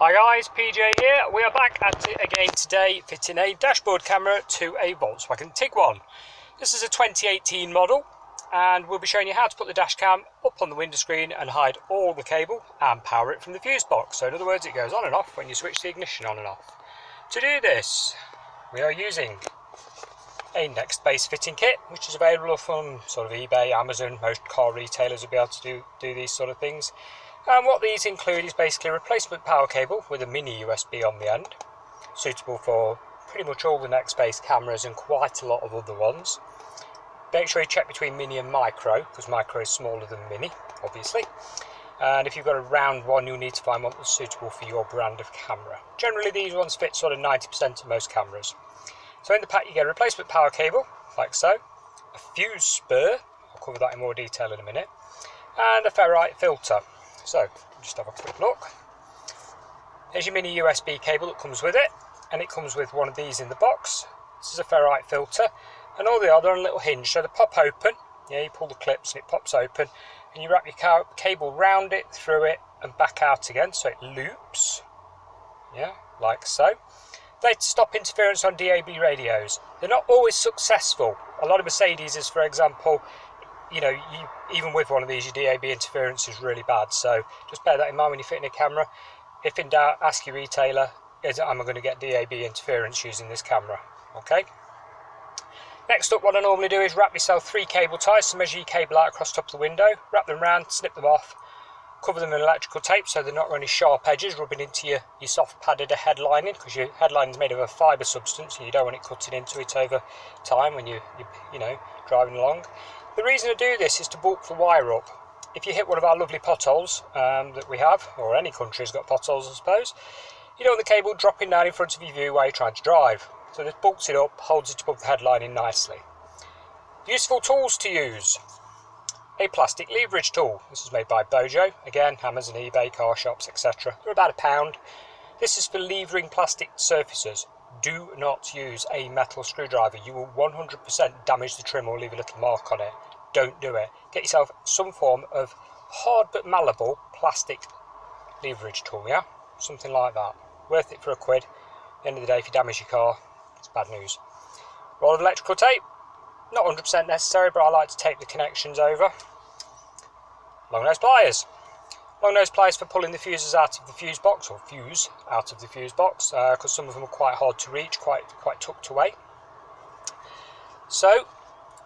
Hi guys, PJ here. We are back at it again today, fitting a dashboard camera to a Volkswagen Tiguan. This is a 2018 model, and we'll be showing you how to put the dash cam up on the window screen and hide all the cable and power it from the fuse box. So in other words, it goes on and off when you switch the ignition on and off. To do this, we are using a next base fitting kit, which is available from sort of eBay, Amazon. Most car retailers will be able to do these sort of things. And what these include is basically a replacement power cable with a mini USB on the end, suitable for pretty much all the next base cameras and quite a lot of other ones. Make sure you check between mini and micro, because micro is smaller than mini, obviously. And if you've got a round one, you'll need to find one that's suitable for your brand of camera. Generally, these ones fit sort of 90% of most cameras. So in the pack, you get a replacement power cable, like so, a fuse spur, I'll cover that in more detail in a minute, and a Ferrite filter. So, just have a quick look. There's your mini USB cable that comes with it, and it comes with one of these in the box. This is a Ferrite filter, and all the other on a little hinge, so they pop open. Yeah, you pull the clips and it pops open, and you wrap your cable round it, through it, and back out again, so it loops. Yeah, like so. They stop interference on DAB radios. They're not always successful. A lot of Mercedes, for example, you know, even with one of these, your DAB interference is really bad. So just bear that in mind when you're fitting a camera. If in doubt, ask your retailer, am I going to get DAB interference using this camera? Okay. Next up, what I normally do is wrap myself 3 cable ties to measure your cable out across the top of the window, wrap them round, snip them off, cover them in electrical tape so they're not any sharp edges rubbing into your soft padded headlining, because your headlining is made of a fibre substance and you don't want it cutting into it over time when you know, driving along. The reason to do this is to bulk the wire up. If you hit one of our lovely potholes that we have, or any country's got potholes I suppose, you don't want the cable dropping down in front of your view while you're trying to drive. So this bulks it up, holds it above the headlining nicely. Useful tools to use. A plastic leverage tool. This is made by Bojo. Again, Amazon, eBay, car shops, etc. They're about £1. This is for levering plastic surfaces. Do not use a metal screwdriver. You will 100% damage the trim or leave a little mark on it. Don't do it. Get yourself some form of hard but malleable plastic leverage tool, yeah? Something like that. Worth it for £1. At the end of the day, if you damage your car, it's bad news. Roll of electrical tape. Not 100% necessary, but I like to tape the connections over. Long nose pliers. Long nose pliers for pulling the fuses out of the fuse box, or fuse out of the fuse box, because some of them are quite hard to reach, quite tucked away. So,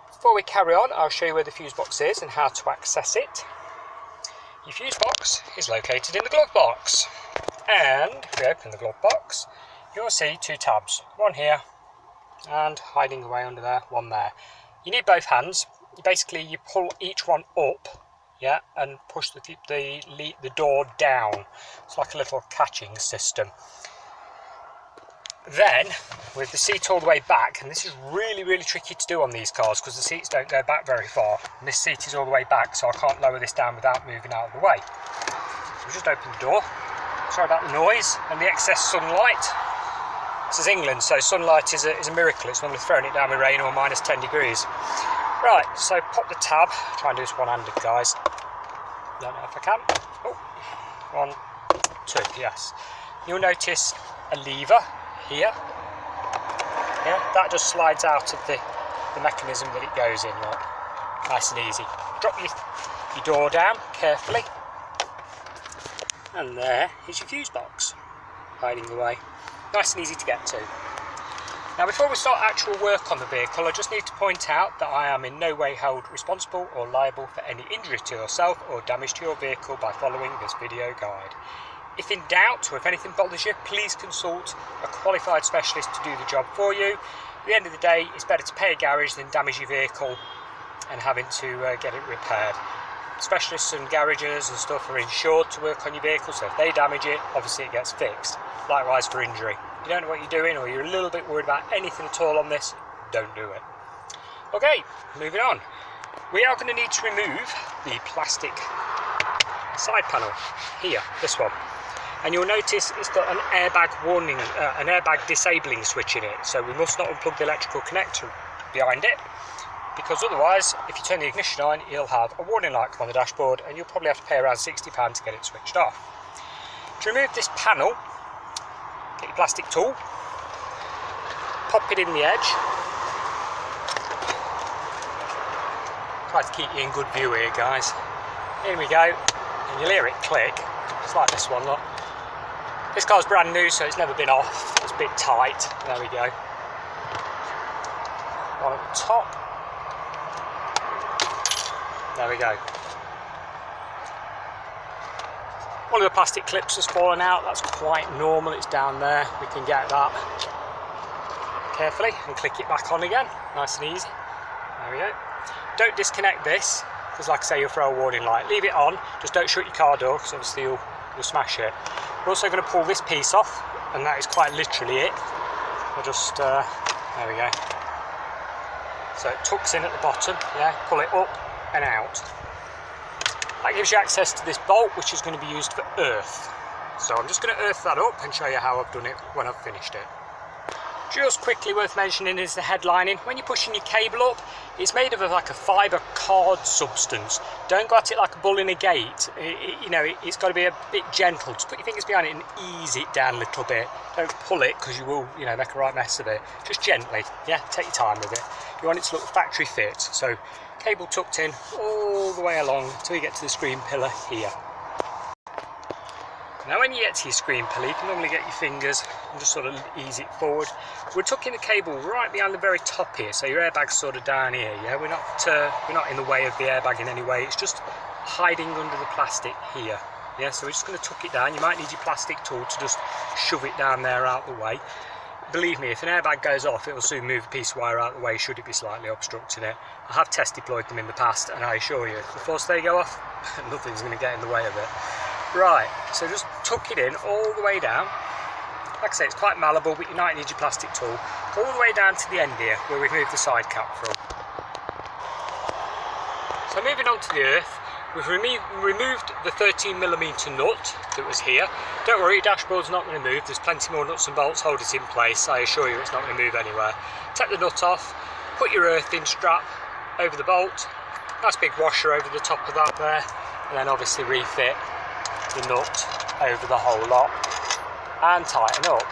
before we carry on, I'll show you where the fuse box is and how to access it. Your fuse box is located in the glove box, and if we open the glove box, you'll see 2 tabs, one here and hiding away under there, one there. You need both hands. Basically, you pull each one up, yeah, and push the door down. It's like a little catching system. Then, with the seat all the way back, and this is really tricky to do on these cars because the seats don't go back very far, and this seat is all the way back, so I can't lower this down without moving out of the way. So just open the door. Sorry about the noise and the excess sunlight. This is England, so sunlight is a miracle. It's normally throwing it down with rain or minus 10 degrees. Right, so pop the tab. Try and do this one-handed, guys. Don't know if I can. Oh, 1, 2, yes. You'll notice a lever here. Yeah, that just slides out of the mechanism that it goes in. Look. Nice and easy. Drop your door down carefully. And there is your fuse box, hiding away. Nice and easy to get to. Now, before we start actual work on the vehicle, I just need to point out that I am in no way held responsible or liable for any injury to yourself or damage to your vehicle by following this video guide. If in doubt, or if anything bothers you, please consult a qualified specialist to do the job for you. At the end of the day, it's better to pay a garage than damage your vehicle and having to get it repaired. Specialists and garages and stuff are insured to work on your vehicle, so if they damage it, obviously it gets fixed. Likewise for injury. If you don't know what you're doing, or you're a little bit worried about anything at all on this, don't do it. Okay, moving on. We are going to need to remove the plastic side panel here, this one. And you'll notice it's got an airbag warning, an airbag disabling switch in it, so we must not unplug the electrical connector behind it, because otherwise, if you turn the ignition on, you'll have a warning light come on the dashboard and you'll probably have to pay around £60 to get it switched off. To remove this panel, get your plastic tool, pop it in the edge. Try to keep you in good view here, guys. In we go, and you'll hear it click, just like this one, look. This car's brand new, so it's never been off. It's a bit tight. There we go. One at the top. There we go. One of the plastic clips has fallen out. That's quite normal. It's down there. We can get that carefully and click it back on again. Nice and easy. There we go. Don't disconnect this, because like I say, you'll throw a warning light. Leave it on. Just don't shut your car door, because obviously you'll smash it. We're also going to pull this piece off, and that is quite literally it. I'll just, there we go. So it tucks in at the bottom, yeah, pull it up and out. That gives you access to this bolt, which is going to be used for earth. So I'm just going to earth that up and show you how I've done it when I've finished it. Just quickly worth mentioning is the headlining. When you're pushing your cable up, it's made of like a fibre card substance. Don't go at it like a bull in a gate. It's got to be a bit gentle. Just put your fingers behind it and ease it down a little bit. Don't pull it, because you will, make a right mess of it. Just gently, yeah, take your time with it. You want it to look factory fit. So cable tucked in all the way along until you get to the screen pillar here. Now when you get to your screen pillar, you can normally get your fingers and just sort of ease it forward. We're tucking the cable right behind the very top here, so your airbag's sort of down here, yeah? We're not in the way of the airbag in any way, it's just hiding under the plastic here. Yeah, so we're just going to tuck it down. You might need your plastic tool to just shove it down there out the way. Believe me, if an airbag goes off, it will soon move a piece of wire out the way should it be slightly obstructing it. I have test deployed them in the past, and I assure you, before they go off, nothing's going to get in the way of it. Right, so just tuck it in all the way down. Like I say, it's quite malleable, but you might need your plastic tool. Go all the way down to the end here, where we've moved the side cap from. So moving on to the earth, we've removed the 13mm nut that was here. Don't worry, your dashboard's not going to move. There's plenty more nuts and bolts hold it in place. I assure you it's not going to move anywhere. Take the nut off, put your earth-in strap over the bolt. Nice big washer over the top of that there. And then obviously refit the nut over the whole lot and tighten up.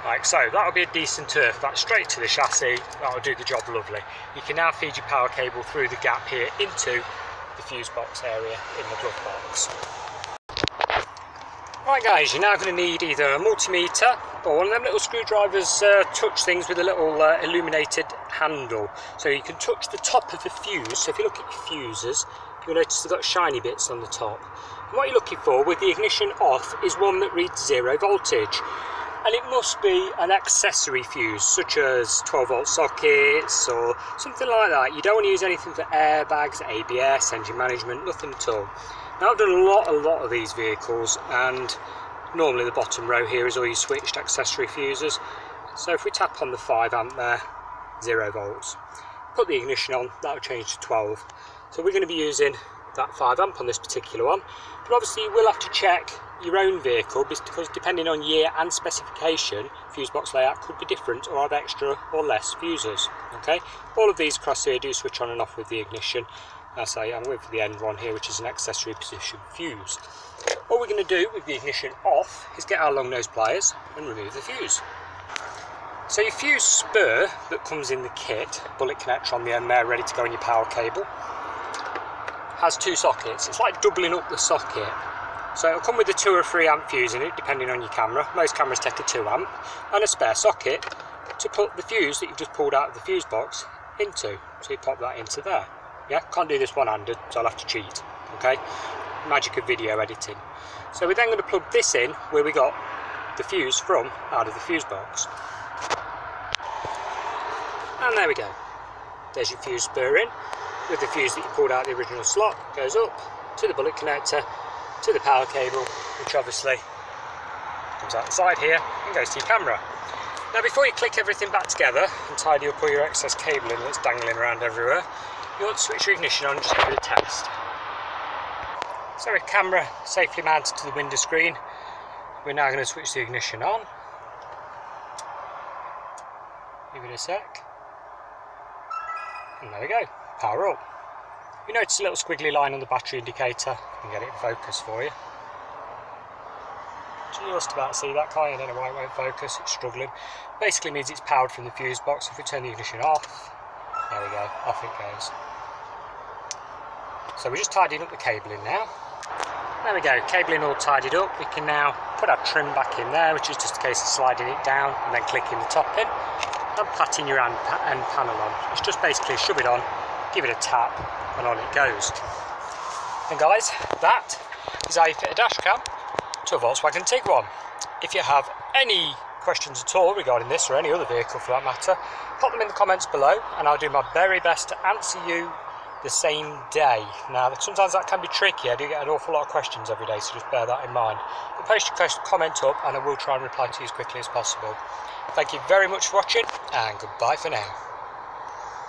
Like so, that'll be a decent earth. That's straight to the chassis. That'll do the job lovely. You can now feed your power cable through the gap here into the fuse box area in the glove box. Right guys, you're now going to need either a multimeter or one of them little screwdrivers touch things with a little illuminated handle. So you can touch the top of the fuse. So if you look at your fuses, you'll notice they've got shiny bits on the top. And what you're looking for with the ignition off is one that reads 0 voltage. And it must be an accessory fuse, such as 12 volt sockets or something like that. You don't want to use anything for airbags, ABS, engine management, nothing at all. Now I've done a lot of these vehicles, and normally the bottom row here is all your switched accessory fuses. So if we tap on the 5 amp there, 0 volts. Put the ignition on, that'll change to 12. So we're going to be using that 5 amp on this particular one. But obviously you will have to check your own vehicle, because depending on year and specification, fuse box layout could be different or have extra or less fuses. Okay, all of these across here do switch on and off with the ignition. As I am with the end one here, which is an accessory position fuse. All we're going to do with the ignition off is get our long nose pliers and remove the fuse. So your fuse spur that comes in the kit, bullet connector on the end there ready to go on your power cable, has 2 sockets. It's like doubling up the socket. So it'll come with a 2 or 3 amp fuse in it, depending on your camera. Most cameras take a 2 amp and a spare socket to put the fuse that you've just pulled out of the fuse box into. So you pop that into there. Yeah, can't do this one-handed, so I'll have to cheat. Okay, magic of video editing. So we're then going to plug this in where we got the fuse from out of the fuse box. And there we go. There's your fuse spur in with the fuse that you pulled out of the original slot. Goes up to the bullet connector, to the power cable, which obviously comes out the side here and goes to your camera. Now before you click everything back together and tidy up all your excess cabling that's dangling around everywhere, you want to switch your ignition on just for the test. So with camera safely mounted to the window screen, we're now going to switch the ignition on. Give it a sec. And there we go, power up. You notice a little squiggly line on the battery indicator. I can get it in focus for you. Just about to see that, Kai. I don't know why it won't focus, it's struggling. Basically means it's powered from the fuse box. If we turn the ignition off, there we go, off it goes. So we're just tidying up the cabling now. There we go, cabling all tidied up. We can now put our trim back in there, which is just a case of sliding it down and then clicking the top in and patting your end panel on. It's just basically shove it on, give it a tap, and on it goes. And guys, that is how you fit a dash cam to a Volkswagen Tiguan. If you have any questions at all regarding this or any other vehicle for that matter, pop them in the comments below and I'll do my very best to answer you the same day. Now sometimes that can be tricky, I do get an awful lot of questions every day, so just bear that in mind. But post your comment up and I will try and reply to you as quickly as possible. Thank you very much for watching and goodbye for now.